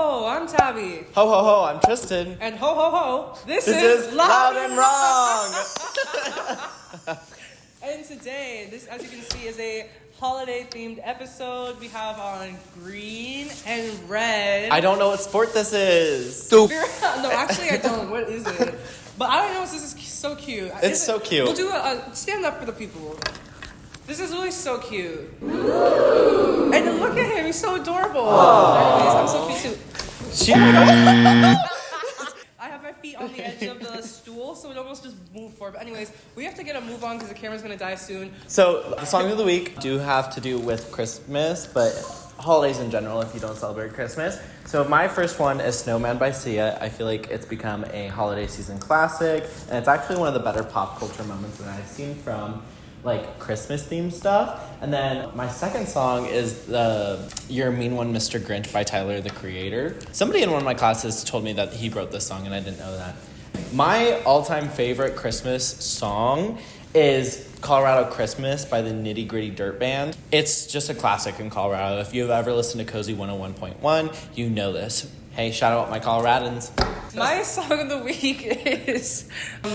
ho, I'm Tabby. Ho ho ho, I'm Tristan. And ho ho ho, this is Loud and Wrong. And today, this, as you can see, is a holiday-themed episode. We have on green and red. I don't know what sport this is. No, actually I don't. What is it? But I don't know. This is so cute. It's so cute. We'll do a stand up for the people. This is really so cute. And look at him. He's so adorable. Anyways, I'm so cute too. I have my feet on the edge of the stool, so it almost just moved forward. But anyways, we have to get a move on because the camera's going to die soon. So the song of the week do have to do with Christmas, but holidays in general if you don't celebrate Christmas. So my first one is Snowman by Sia. I feel like it's become a holiday season classic, and it's actually one of the better pop culture moments that I've seen from like Christmas themed stuff. And then my second song is You're a Mean One, Mr. Grinch by Tyler, the Creator. Somebody in one of my classes told me that he wrote this song and I didn't know that. My all-time favorite Christmas song is Colorado Christmas by the Nitty Gritty Dirt Band. It's just a classic in Colorado. If you've ever listened to Cozy 101.1, you know this. Hey, shout out my Coloradans. My song of the week is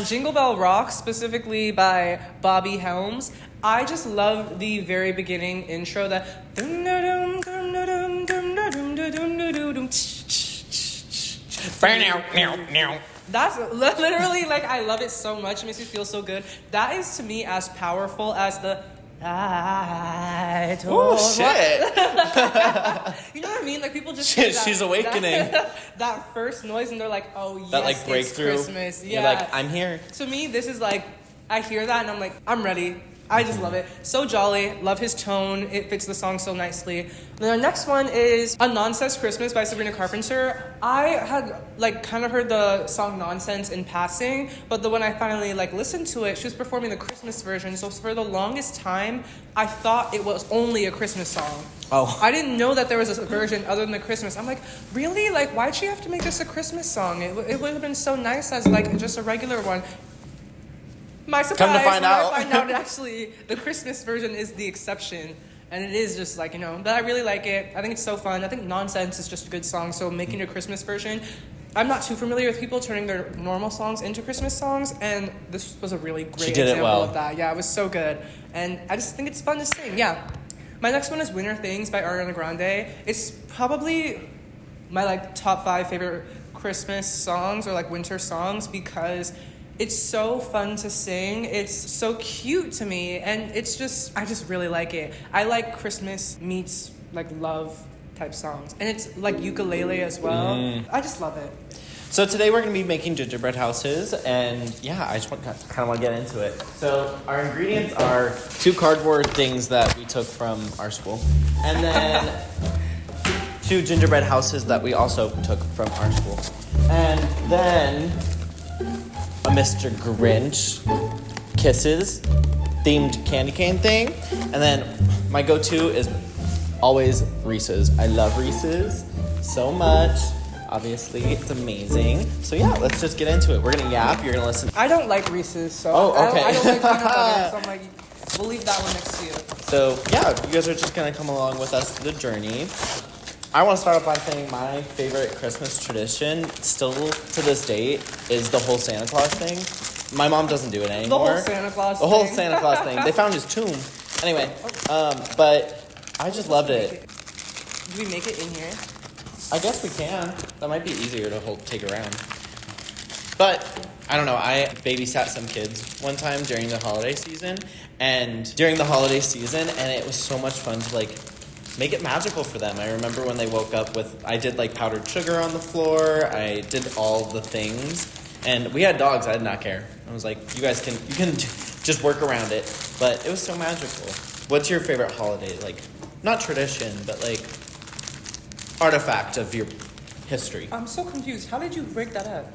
Jingle Bell Rock, specifically by Bobby Helms. I just love the very beginning intro that that's literally, like, I love it so much. It makes me feel so good. That is to me as powerful as the Oh shit. You know what I mean? Like, people just she's awakening. That first noise and they're like, oh yes, that like breakthrough. It's Christmas. Yeah. You're like, I'm here. To me, this is like, I hear that and I'm like, I'm ready. I just love it. So jolly. Love his tone. It fits the song so nicely. Then the next one is A Nonsense Christmas by Sabrina Carpenter. I had like kind of heard the song Nonsense in passing, but when I finally like listened to it, she was performing the Christmas version. So for the longest time, I thought it was only a Christmas song. Oh. I didn't know that there was a version other than the Christmas. I'm like, really? Like, why'd she have to make this a Christmas song? It would have been so nice as like just a regular one. My surprise, Come to find out. I find out actually the Christmas version is the exception. And it is just like, but I really like it. I think it's so fun. I think Nonsense is just a good song. So making a Christmas version, I'm not too familiar with people turning their normal songs into Christmas songs. And this was a really great example of that. Yeah, it was so good. And I just think it's fun to sing. Yeah. My next one is Winter Things by Ariana Grande. It's probably my like top 5 favorite Christmas songs or like winter songs because it's so fun to sing. It's so cute to me. And it's just, I just really like it. I like Christmas meets like love type songs. And it's like ukulele as well. I just love it. So today we're going to be making gingerbread houses. And yeah, I just kind of want to get into it. So our ingredients are 2 cardboard things that we took from our school. And then 2 gingerbread houses that we also took from our school. And then a Mr. Grinch Kisses themed candy cane thing. And then my go-to is always Reese's. I love Reese's so much. Obviously, it's amazing. So yeah, let's just get into it. We're gonna yap, you're gonna listen. I don't like Reese's, so okay. I don't like peanut butter, so I'm like, we'll leave that one next to you. So yeah, you guys are just gonna come along with us through the journey. I want to start off by saying my favorite Christmas tradition, still to this date, is the whole Santa Claus thing. My mom doesn't do it anymore. The whole Santa Claus thing. The whole Santa Claus thing. They found his tomb. Anyway, but I just loved it. Do we make it in here? I guess we can. That might be easier to take around. But I don't know. I babysat some kids one time during the holiday season, and it was so much fun to like make it magical for them. I remember when they woke up I did like powdered sugar on the floor. I did all the things, and we had dogs. I did not care. I was like, you can just work around it. But it was so magical. What's your favorite holiday? Like, not tradition, but like artifact of your history. I'm so confused. How did you break that up?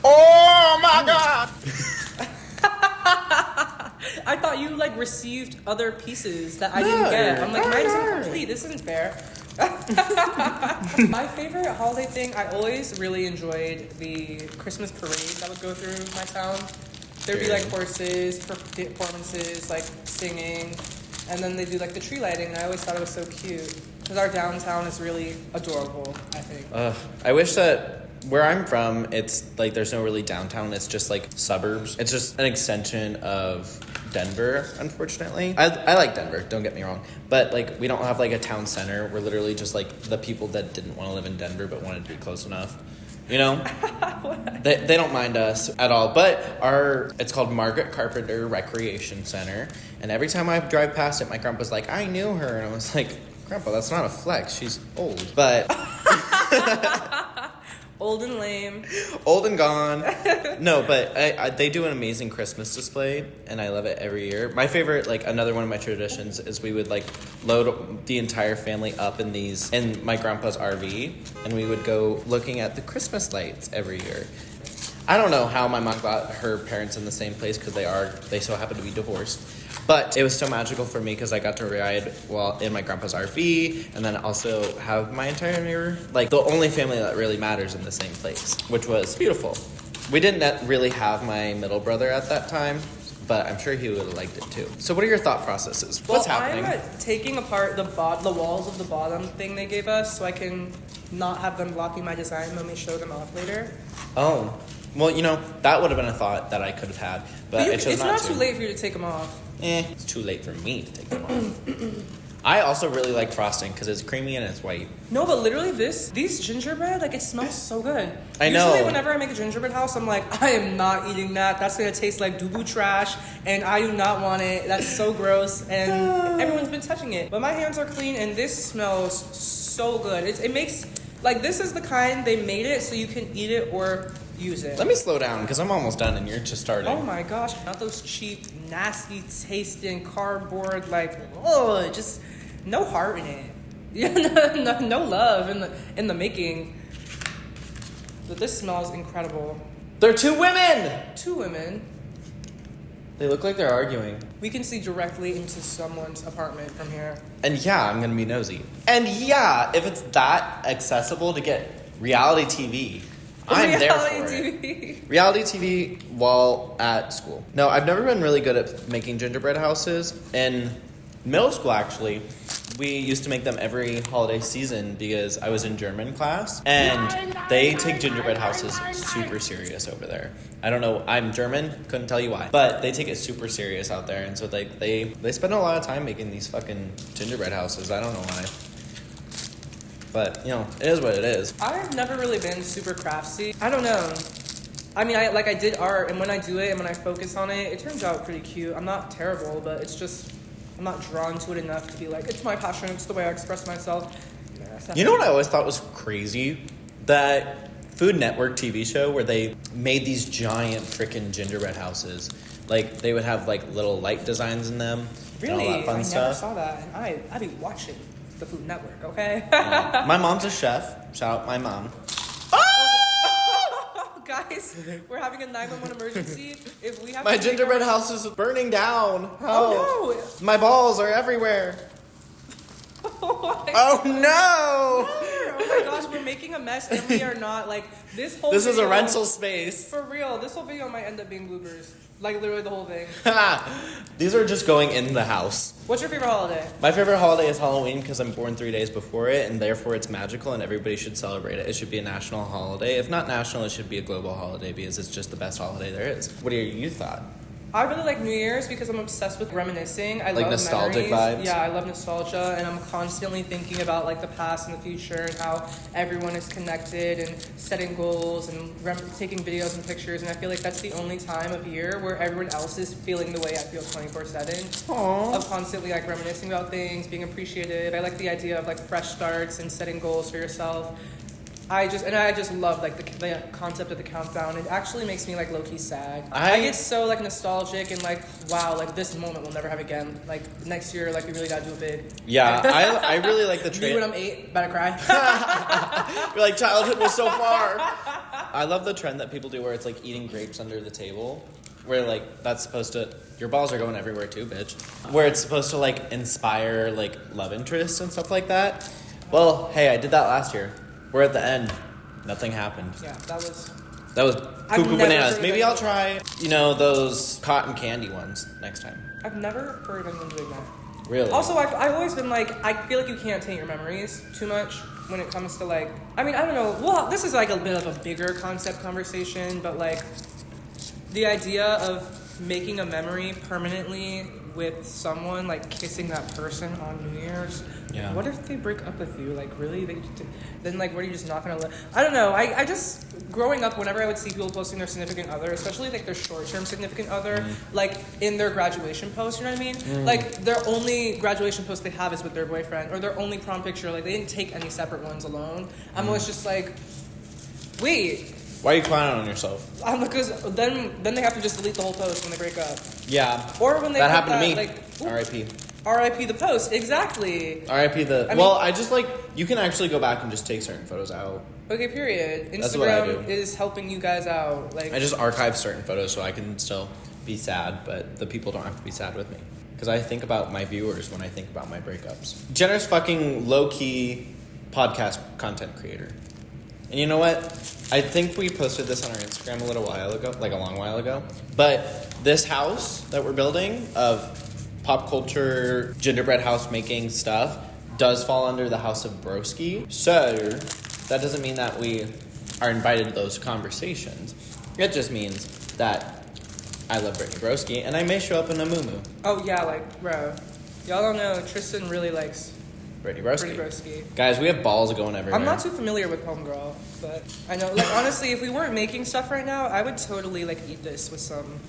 Oh my God! I thought you like received other pieces that I didn't get. I'm like, mine's incomplete. This isn't fair. My favorite holiday thing, I always really enjoyed the Christmas parade that would go through my town. There'd be like horses, performances, like singing, and then they do like the tree lighting. And I always thought it was so cute. Because our downtown is really adorable, I think. I wish that where I'm from, it's like there's no really downtown. It's just like suburbs. It's just an extension of Denver, unfortunately. I like Denver, don't get me wrong. But like we don't have like a town center. We're literally just like the people that didn't want to live in Denver but wanted to be close enough. You know? they don't mind us at all. But it's called Margaret Carpenter Recreation Center. And every time I drive past it, my grandpa's like, I knew her. And I was like, Grandpa, that's not a flex. She's old. But old and lame. Old and gone. No, but they do an amazing Christmas display, and I love it every year. My favorite, like another one of my traditions, is we would like load the entire family up in my grandpa's RV, and we would go looking at the Christmas lights every year. I don't know how my mom got her parents in the same place because they so happen to be divorced. But it was so magical for me because I got to ride in my grandpa's RV and then also have my entire, like, the only family that really matters in the same place, which was beautiful. We didn't really have my middle brother at that time, but I'm sure he would have liked it too. So what are your thought processes? What's happening? I'm taking apart the walls of the bottom thing they gave us so I can not have them blocking my design when we show them off later. Oh. Well, that would have been a thought that I could have had, but it's not too late for you to take them off. It's too late for me to take them off. I also really like frosting because it's creamy and it's white. No, but literally these gingerbread, like, it smells so good. I know. Usually whenever I make a gingerbread house, I'm like, I am not eating that. That's going to taste like doo-doo trash, and I do not want it. That's so gross, and everyone's been touching it. But my hands are clean, and this smells so good. It makes, like, this is the kind they made it so you can eat it or use it. Let me slow down because I'm almost done and you're just starting. Oh my gosh, not those cheap, nasty tasting cardboard, like, just no heart in it. Yeah, no love in the making. But this smells incredible. They're two women! Two women. They look like they're arguing. We can see directly into someone's apartment from here. And yeah, I'm gonna be nosy. And yeah, if it's that accessible to get reality TV, I'm there for it. Reality TV while at school. No, I've never been really good at making gingerbread houses. In middle school, actually, we used to make them every holiday season because I was in German class. And they take gingerbread houses super serious over there. I don't know. I'm German. Couldn't tell you why. But they take it super serious out there. And so they spend a lot of time making these fucking gingerbread houses. I don't know why. But, it is what it is. I've never really been super craftsy. I don't know. I mean, I did art, and when I do it and when I focus on it, it turns out pretty cute. I'm not terrible, but it's just, I'm not drawn to it enough to be like, it's my passion, it's the way I express myself. You know what I always thought was crazy? That Food Network TV show where they made these giant freaking gingerbread houses. Like, they would have, like, little light designs in them. Really? And all that fun stuff. I never saw that, and I'd be watching the Food Network, okay? Yeah. My mom's a chef. Shout out my mom. Guys, we're having a 911 emergency. If we have my gingerbread house is burning down. Oh no! My balls are everywhere. Oh no! Oh my gosh, we're making a mess and we are not, like, this whole This video, is a rental space. For real, this whole video might end up being bloopers. Like, literally the whole thing. These are just going in the house. What's your favorite holiday? My favorite holiday is Halloween because I'm born 3 days before it, and therefore it's magical and everybody should celebrate it. It should be a national holiday. If not national, it should be a global holiday because it's just the best holiday there is. What are your thoughts? I really like New Year's because I'm obsessed with reminiscing. I love nostalgic memories. vibes? Yeah, I love nostalgia, and I'm constantly thinking about, like, the past and the future and how everyone is connected and setting goals and taking videos and pictures, and I feel like that's the only time of year where everyone else is feeling the way I feel 24/7. Aww. Of constantly, like, reminiscing about things, being appreciative. I like the idea of, like, fresh starts and setting goals for yourself. I just love, like, the concept of the countdown. It actually makes me, like, low-key sad. I get so, like, nostalgic and, like, wow, like, this moment we'll never have again. Like, next year, like, we really gotta do it big. Yeah, I really like the trend. Me when I'm 8, better cry. You're like, childhood was so far. I love the trend that people do where it's, like, eating grapes under the table. Where, like, that's supposed to... Your balls are going everywhere, too, bitch. Where it's supposed to, like, inspire, like, love interest and stuff like that. Well, hey, I did that last year. We're at the end. Nothing happened. Yeah, that was cuckoo bananas. Maybe I'll try, those cotton candy ones next time. I've never heard of anyone doing that. Really? Also, I've always been like, I feel like you can't taint your memories too much when it comes to like, I mean, I don't know. Well, this is like a bit of a bigger concept conversation, but like the idea of making a memory permanently with someone, like kissing that person on New Year's. Yeah. What if they break up with you? Like, really? Then, like, what are you just not gonna let? I don't know. I just, growing up, whenever I would see people posting their significant other, especially like their short-term significant other, like in their graduation post, you know what I mean? Like, their only graduation post they have is with their boyfriend, or their only prom picture, like, they didn't take any separate ones alone. I'm always just like, wait. Why are you crying on yourself? Because then they have to just delete the whole post when they break up. Yeah. Or when they that happened to me. Like, R.I.P. R.I.P. the post, exactly. R.I.P. I just like, you can actually go back and just take certain photos out. Okay, period. That's what I do. Instagram is helping you guys out. Like, I just archive certain photos so I can still be sad, but the people don't have to be sad with me. Because I think about my viewers when I think about my breakups. Jenner's fucking low-key podcast content creator. And you know what? I think we posted this on our Instagram a little while ago, like a long while ago. But this house that we're building of pop culture, gingerbread house making stuff does fall under the House of Broski. So that doesn't mean that we are invited to those conversations. It just means that I love Brittany Broski and I may show up in a muumuu. oh yeah, like, bro. Y'all don't know, Tristan really likes Brittany Broski. Brittany Broski. Guys, we have balls going everywhere. I'm not too familiar with Homegirl, but I know, like, honestly, if we weren't making stuff right now, I would totally, like, eat this with some...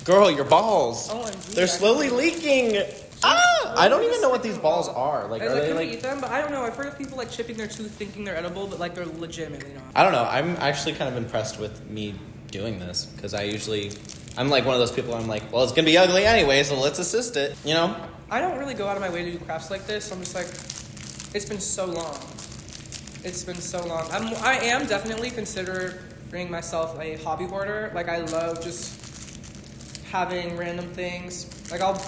Girl, your balls. OMG, They're slowly leaking. I don't even know what these balls are. Like, are they like... eat them, but I don't know. I've heard of people, like, chipping their tooth thinking they're edible, but, like, they're legitimately not. I don't know. I'm actually kind of impressed with me doing this, because I'm like one of those people, I'm like, well, it's going to be ugly anyway, so let's assist it, you know? I don't really go out of my way to do crafts like this. I'm just like, it's been so long. It's been so long. I am definitely considering myself a hobby hoarder. Like, I love just having random things. Like, I'll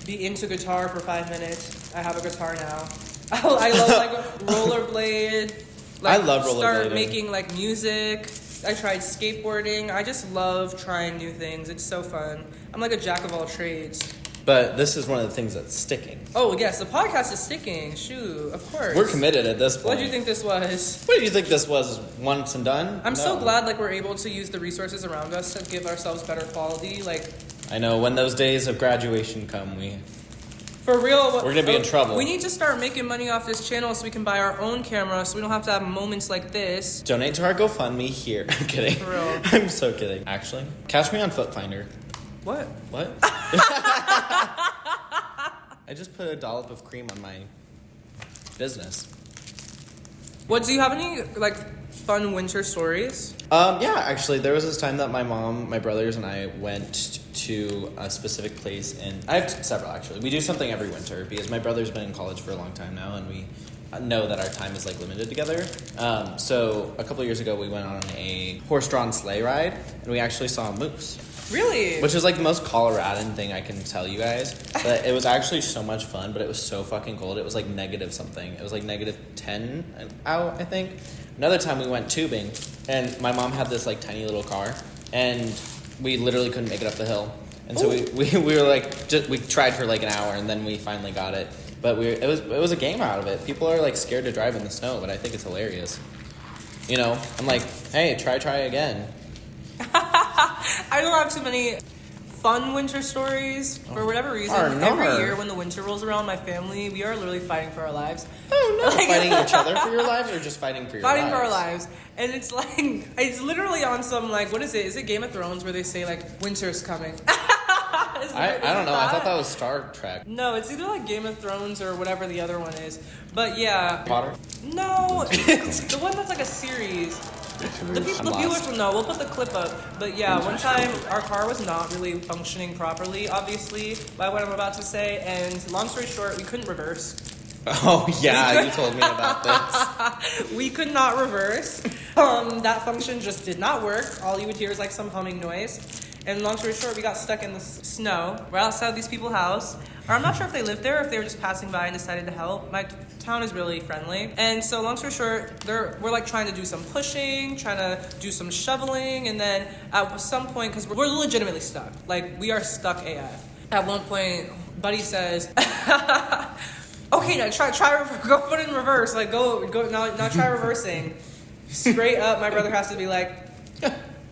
be into guitar for 5 minutes. I have a guitar now. I love, like, rollerblade. Like, I love start rollerblading. making, like, music. I tried skateboarding. I just love trying new things. It's so fun. I'm like a jack of all trades. But this is one of the things that's sticking. Oh, yes, the podcast is sticking. Shoot, of course. We're committed at this point. What do you think this was? What do you think this was? Once and done? I'm No. so glad, like, we're able to use the resources around us to give ourselves better quality. Like, I know, when those days of graduation come, for real, we're gonna be in trouble. We need to start making money off this channel so we can buy our own camera, so we don't have to have moments like this. donate to our GoFundMe here. I'm kidding. For real. I'm so kidding. Actually, catch me on Foot Finder. What? What? I just put a dollop of cream on my business. What, do you have any, like, fun winter stories? Yeah, actually, there was this time that my mom, my brothers, and I went to a specific place, and I have several, actually. We do something every winter, because my brother's been in college for a long time now, and we know that our time is, like, limited together. So a couple of years ago, we went on a horse-drawn sleigh ride, and we actually saw a moose. Really? Which is like the most Coloradan thing I can tell you guys. But it was actually so much fun, but it was so fucking cold. It was like negative something. It was like negative 10 out, I think. Another time we went tubing, and my mom had this like tiny little car, and we literally couldn't make it up the hill. And so we were like, we tried for like an hour, and then we finally got it. But it was a game out of it. People are like scared to drive in the snow, but I think it's hilarious. You know, I'm like, hey, try again. I don't have too many fun winter stories for whatever reason. Every year when the winter rolls around, my family, we are literally fighting for our lives. Oh no! Like, fighting each other for your lives, or just fighting for your lives? Fighting for our lives. And it's like, it's literally on some, like, what is it? Is it Game of Thrones where they say, like, winter's coming? I don't know. I thought that was Star Trek. No, it's either like Game of Thrones or whatever the other one is. But yeah. Potter? No, it's the one that's like a series. The viewers will know. We'll put the clip up. But yeah, one time our car was not really functioning properly, obviously, by what I'm about to say. And long story short, we couldn't reverse. Oh yeah, you told me about this. We could not reverse. That function just did not work. All you would hear is like some humming noise. And long story short, we got stuck in the snow right outside these people's house. Or I'm not sure if they lived there or if they were just passing by and decided to help. My town is really friendly. And so long story short, we're like trying to do some pushing, trying to do some shoveling. And then at some point, because we're legitimately stuck. Like, we are stuck AF. At one point, Buddy says, okay, now go put it in reverse. Like, go, now try reversing. Straight up, my brother has to be like,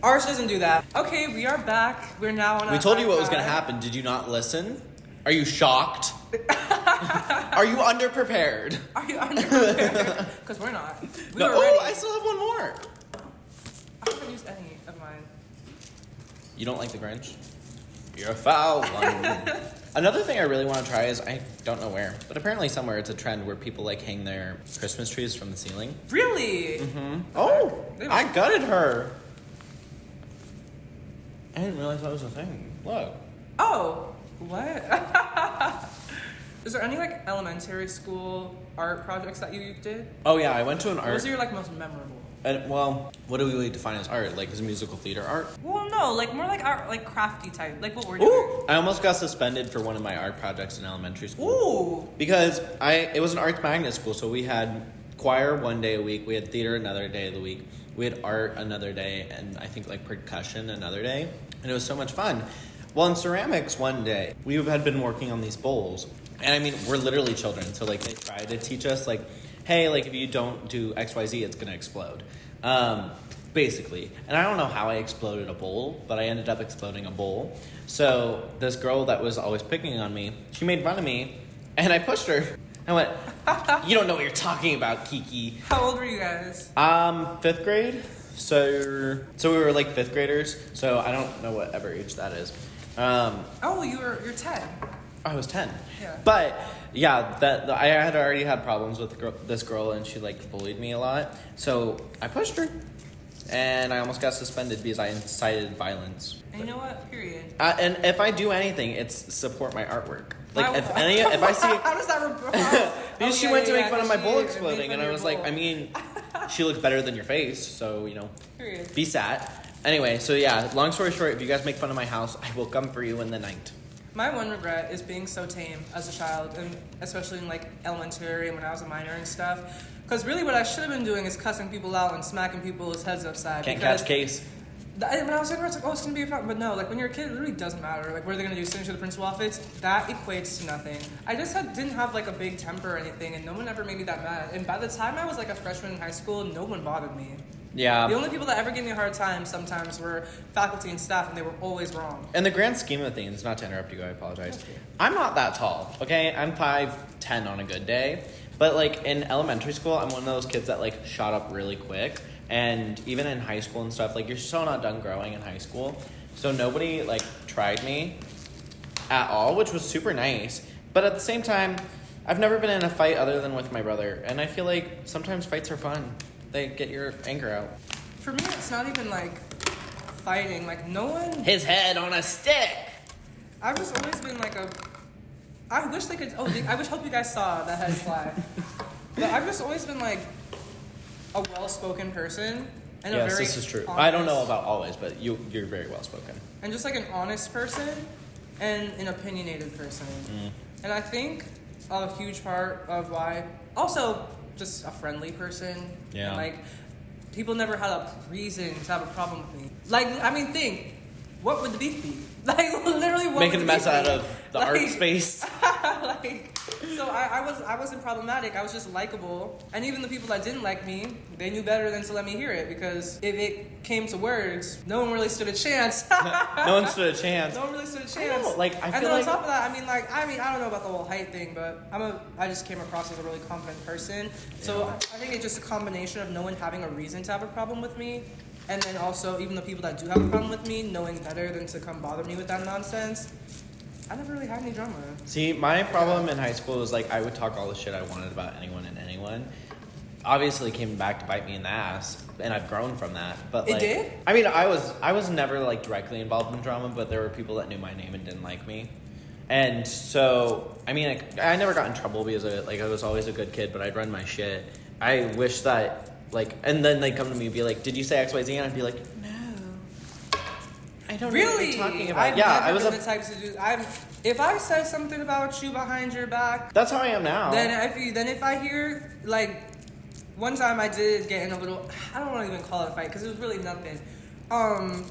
ours doesn't do that. Okay, we are back. We're now on We told you what was going to happen. Did you not listen? Are you shocked? Are you underprepared? Are you underprepared? Because we're not. We were oh, ready. I still have one more. I haven't used any of mine. You don't like the Grinch? You're a foul one. Another thing I really want to try is, I don't know where, but apparently somewhere it's a trend where people like hang their Christmas trees from the ceiling. Really? Mm-hmm. Oh, I gutted her. I didn't realize that was a thing. Look. Oh, what? Is there any like elementary school art projects that you did? Oh yeah, I went to an art. What was your like most memorable? Well, what do we really define as art? Like, is musical theater art? Well, no, like more like art, like crafty type, like what we're doing. Ooh! I almost got suspended for one of my art projects in elementary school. Ooh! Because it was an arts magnet school, so we had choir one day a week, we had theater another day of the week, we had art another day, and I think like percussion another day, and it was so much fun. Well, in ceramics one day, we had been working on these bowls, and I mean, we're literally children, so like they tried to teach us like, hey, like if you don't do XYZ, it's gonna explode. Basically. And I don't know how I exploded a bowl, but I ended up exploding a bowl. So this girl that was always picking on me, she made fun of me, and I pushed her. I went, you don't know what you're talking about, Kiki. How old were you guys? 5th grade. So we were like 5th graders, so I don't know whatever age that is. Oh, you're 10. I was 10. Yeah. But yeah, I had already had problems with this girl, and she like bullied me a lot. So I pushed her, and I almost got suspended because I incited violence. And you know what? Period. And if I do anything, it's support my artwork. Like if I see, how does that report? because she went to make fun of my bowl exploding, and I was like, I mean, she looks better than your face, so you know, period. Be sad. Anyway, so yeah, long story short, if you guys make fun of my house, I will come for you in the night. My one regret is being so tame as a child, and especially in like elementary and when I was a minor and stuff. Because really what I should have been doing is cussing people out and smacking people's heads upside. Can't catch case. When I was younger, I was like, oh, it's going to be a problem. But no, like when you're a kid, it really doesn't matter. Like what are they going to do, send you to the principal's office? That equates to nothing. I just didn't have like a big temper or anything, and no one ever made me that mad. And by the time I was like a freshman in high school, no one bothered me. Yeah. The only people that ever gave me a hard time sometimes were faculty and staff, and they were always wrong. In the grand scheme of things, not to interrupt you, I apologize. I'm not that tall, okay? I'm 5'10" on a good day. But like in elementary school, I'm one of those kids that like shot up really quick. And even in high school and stuff, like you're so not done growing in high school. So nobody like tried me at all, which was super nice. But at the same time, I've never been in a fight other than with my brother. And I feel like sometimes fights are fun. They get your anger out. For me, it's not even like fighting. Like no one. His head on a stick. I've just always been like I wish they could. Hope you guys saw that head fly. But I've just always been like a well-spoken person and yes, a very this is true. honest, I don't know about always, but you're very well-spoken. And just like an honest person and an opinionated person. And I think a huge part of why, also just a friendly person. Yeah. And like people never had a reason to have a problem with me. Like I mean, think. What would the beef be? Like literally, what making would a mess out of the art like, space. So I wasn't problematic. I was just likable, and even the people that didn't like me, they knew better than to let me hear it, because if it came to words, no one really stood a chance. No one stood a chance. No one really stood a chance. I know, like, and then on top of that, I mean, I don't know about the whole height thing, but I just came across as a really confident person. So yeah. I think it's just a combination of no one having a reason to have a problem with me. And then also, even the people that do have a problem with me, knowing better than to come bother me with that nonsense, I never really had any drama. See, my problem in high school was, like, I would talk all the shit I wanted about anyone and anyone. Obviously, it came back to bite me in the ass, and I've grown from that. But like, it did? I mean, I was never, like, directly involved in drama, but there were people that knew my name and didn't like me. And so, I mean, I never got in trouble because, I was always a good kid, but I'd run my shit. I wish that... Like, and then they come to me and be like, did you say XYZ? And I'd be like, no. I don't know what you're talking about. I was the type to do. If I said something about you behind your back, that's how I am now. Then if I hear, like, one time I did get in a little, I don't want to even call it a fight because it was really nothing. Homegirl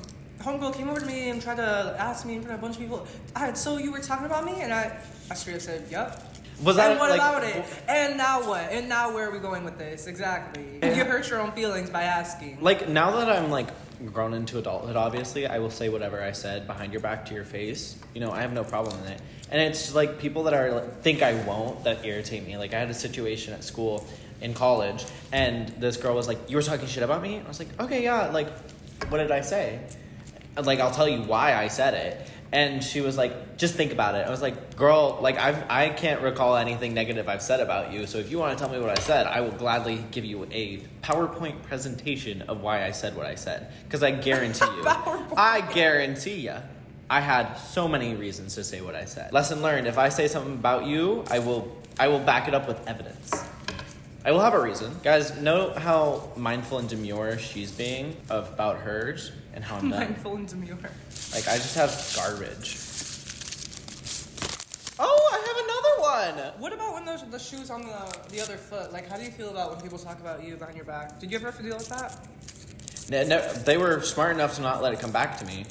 homegirl came over to me and tried to ask me in front of a bunch of people, so you were talking about me? And I straight up said, yep. Was that and what like, about it? And now what? And now where are we going with this? Exactly. You hurt your own feelings by asking. Like, now that I'm, like, grown into adulthood, obviously, I will say whatever I said behind your back to your face. You know, I have no problem in it. And it's just, like, people that are think I won't that irritate me. Like, I had a situation at school in college, and this girl was like, you were talking shit about me? I was like, okay, yeah, like, what did I say? Like, I'll tell you why I said it. And she was like, just think about it. I was like, girl, like, I can't recall anything negative I've said about you. So if you want to tell me what I said, I will gladly give you a PowerPoint presentation of why I said what I said. Because I guarantee you, I had so many reasons to say what I said. Lesson learned, if I say something about you, I will back it up with evidence. I will have a reason. Guys, know how mindful and demure she's being about hers and how I'm not. Mindful and demure. Like, I just have garbage. Oh, I have another one! What about when the shoes on the other foot? Like, how do you feel about when people talk about you behind your back? Did you ever have to deal with that? No, they were smart enough to not let it come back to me.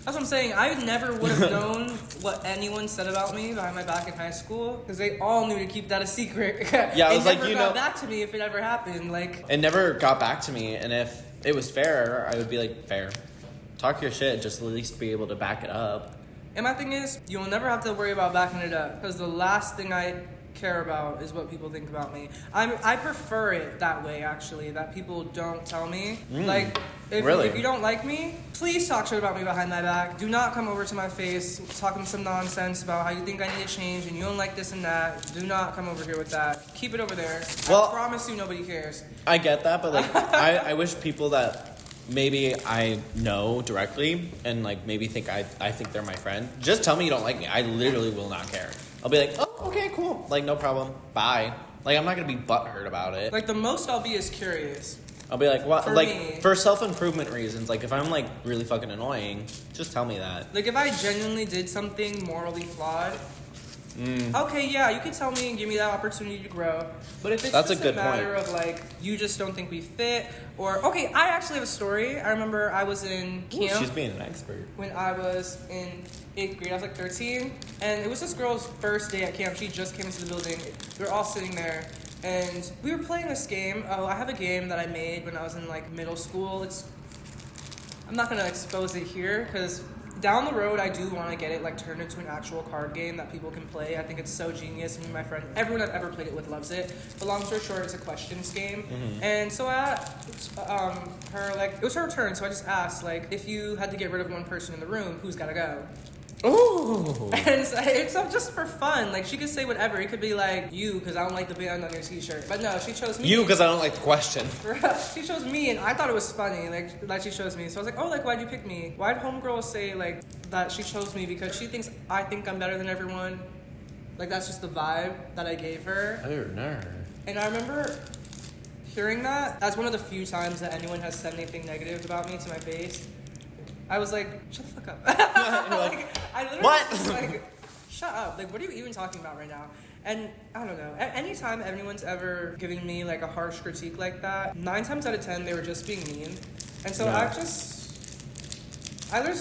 That's what I'm saying. I never would have known what anyone said about me behind my back in high school because they all knew to keep that a secret. Yeah, I was like, you know, it never got back to me if it ever happened. Like, it never got back to me, and if it was fair, I would be like, fair. Talk your shit, just at least be able to back it up. And my thing is, you'll never have to worry about backing it up because the last thing I care about is what people think about me. I prefer it that way, actually, that people don't tell me. Like, if you don't like me, please talk shit about me behind my back. Do not come over to my face talking some nonsense about how you think I need to change and you don't like this and that. Do not come over here with that. Keep it over there. Well, I promise you nobody cares. I get that, but like, I wish people that maybe I know directly and like maybe think I think they're my friend, just tell me you don't like me. I literally will not care. I'll be like, oh, okay, cool. Like, no problem. Bye. Like, I'm not going to be butthurt about it. Like, the most I'll be is curious. I'll be like, what? For like, me. For self-improvement reasons. Like, if I'm, like, really fucking annoying, just tell me that. Like, if I genuinely did something morally flawed, okay, yeah, you can tell me and give me that opportunity to grow. But if it's That's just a good matter point. of, like, you just don't think we fit, or, okay, I actually have a story. I remember I was in camp. Ooh, she's being an expert. When I was in 8th grade, I was like 13, and it was this girl's first day at camp. She just came into the building. We were all sitting there, and we were playing this game. Oh, I have a game that I made when I was in like middle school. I'm not gonna expose it here because down the road I do want to get it like turned into an actual card game that people can play. I think it's so genius. Me and my friend, everyone I've ever played it with loves it. But long story short, it's a questions game. And so it was her turn, so I just asked, like, if you had to get rid of one person in the room, who's gotta go? Ooh. And it's just for fun. Like, she could say whatever. It could be like, you, because I don't like the band on your t-shirt. But no, she chose me. You, because I don't like the question. She chose me, and I thought it was funny, like she chose me. So I was like, oh, like, why'd you pick me? Why'd homegirl say, like, that she chose me because she thinks I think I'm better than everyone? Like, that's just the vibe that I gave her. Oh, nerd. And I remember hearing that. That's one of the few times that anyone has said anything negative about me to my face. I was like, shut the fuck up. Like, I literally was like, shut up. Like, what are you even talking about right now? And I don't know. Anytime anyone's ever given me like a harsh critique like that, 9 times out of 10, they were just being mean. And so I just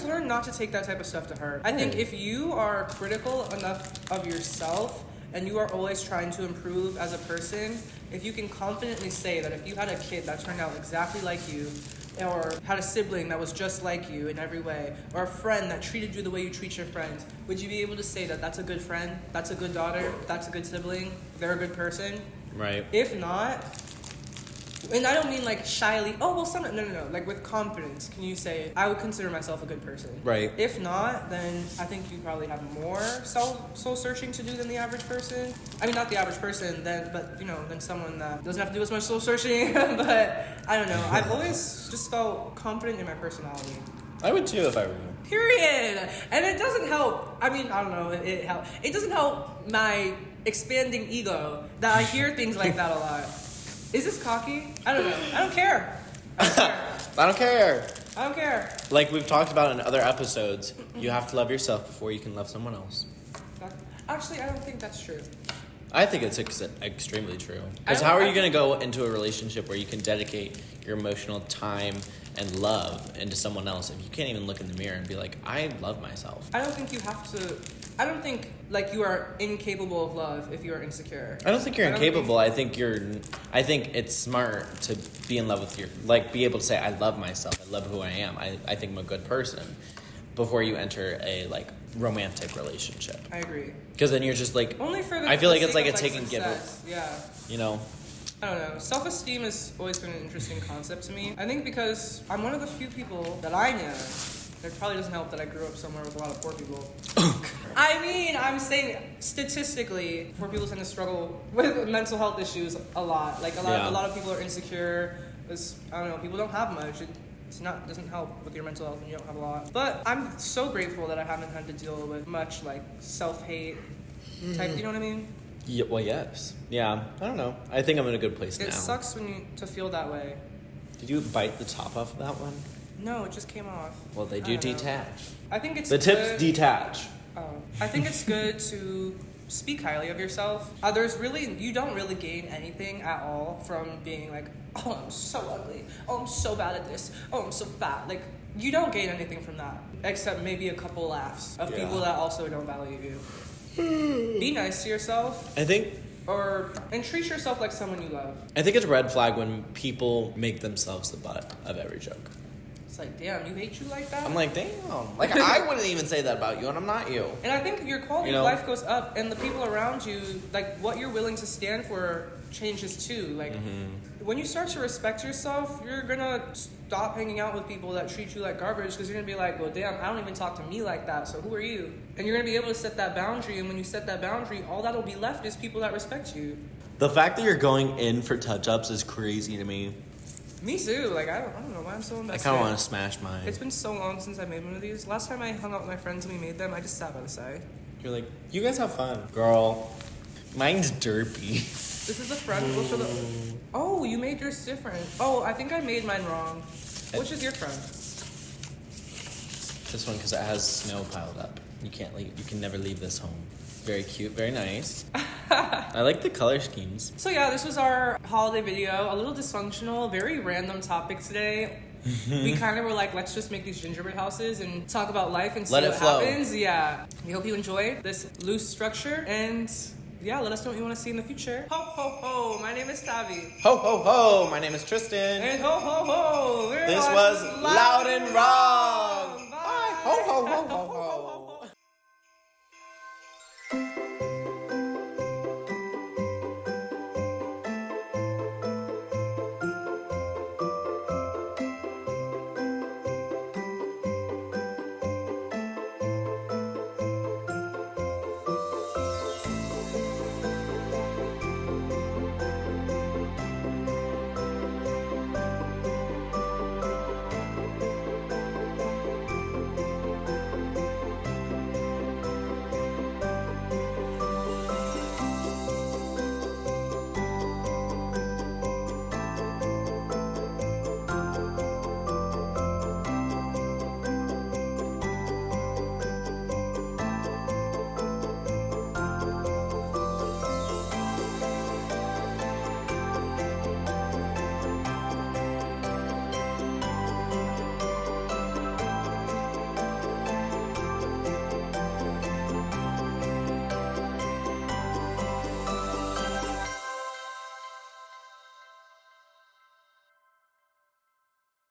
learned not to take that type of stuff to heart. I think if you are critical enough of yourself and you are always trying to improve as a person, if you can confidently say that if you had a kid that turned out exactly like you, or had a sibling that was just like you in every way, or a friend that treated you the way you treat your friends, would you be able to say that that's a good friend, that's a good daughter, that's a good sibling, they're a good person? Right. If not, and I don't mean like shyly, oh, well, no. Like with confidence, can you say, I would consider myself a good person? Right. If not, then I think you probably have more soul searching to do than the average person. I mean, not the average person, than someone that doesn't have to do as much soul searching. But I don't know. I've always just felt confident in my personality. I would too if I were you. Period. And it doesn't help. I mean, I don't know. It doesn't help my expanding ego that I hear things like that a lot. Is this cocky? I don't know. I don't care. I don't care. I don't care. Like we've talked about in other episodes, you have to love yourself before you can love someone else. Actually, I don't think that's true. I think it's extremely true. Because how are you going to go into a relationship where you can dedicate your emotional time and love into someone else if you can't even look in the mirror and be like, I love myself? I don't think you have to. I don't think like you are incapable of love if you are insecure. I don't think you're incapable. I think it's smart to be in love with be able to say, I love myself. I love who I am. I think I'm a good person before you enter a romantic relationship. I agree. Because then you're just only for the I feel like the it's sake like of, a take and give. Yeah. You know? I don't know. Self-esteem has always been an interesting concept to me. I think because I'm one of the few people that I know. It probably doesn't help that I grew up somewhere with a lot of poor people. I mean, I'm saying statistically, poor people tend to struggle with mental health issues a lot. A lot of people are insecure. I don't know. People don't have much. It doesn't help with your mental health when you don't have a lot. But I'm so grateful that I haven't had to deal with much self-hate type. You know what I mean? Yeah, well, yes. Yeah, I don't know. I think I'm in a good place now. It sucks to feel that way. Did you bite the top off of that one? No, it just came off. Well, they do detach. I think it's the tips detach. Oh, I think it's good to speak highly of yourself. You don't really gain anything at all from being oh, I'm so ugly. Oh, I'm so bad at this. Oh, I'm so fat. You don't gain anything from that, except maybe a couple laughs of people that also don't value you. Be nice to yourself. I think. And treat yourself like someone you love. I think it's a red flag when people make themselves the butt of every joke. It's damn, you hate you like that? I'm damn. I wouldn't even say that about you, and I'm not you. And I think your quality of life goes up, and the people around you, what you're willing to stand for changes too. When you start to respect yourself, you're gonna stop hanging out with people that treat you like garbage, because you're gonna be well, damn, I don't even talk to me like that, so who are you? And you're gonna be able to set that boundary, and when you set that boundary, all that'll be left is people that respect you. The fact that you're going in for touch-ups is crazy to me. Me too. I don't know why I'm so invested. I kind of want to smash mine. It's been so long since I made one of these. Last time I hung out with my friends and we made them, I just sat by the side. You're you guys have fun. Girl, mine's derpy. This is the front. We'll show the... Oh, you made yours different. Oh, I think I made mine wrong. Which is your front? This one, because it has snow piled up. You can't leave. You can never leave this home. Very cute. Very nice. I like the color schemes. So yeah, this was our holiday video. A little dysfunctional, very random topic today. We kind of were let's just make these gingerbread houses and talk about life and see what happens. Yeah. We hope you enjoyed this loose structure, and yeah, let us know what you want to see in the future. Ho, ho, ho. My name is Tavi. Ho, ho, ho. My name is Tristan. And ho, ho, ho. This was Loud and Raw.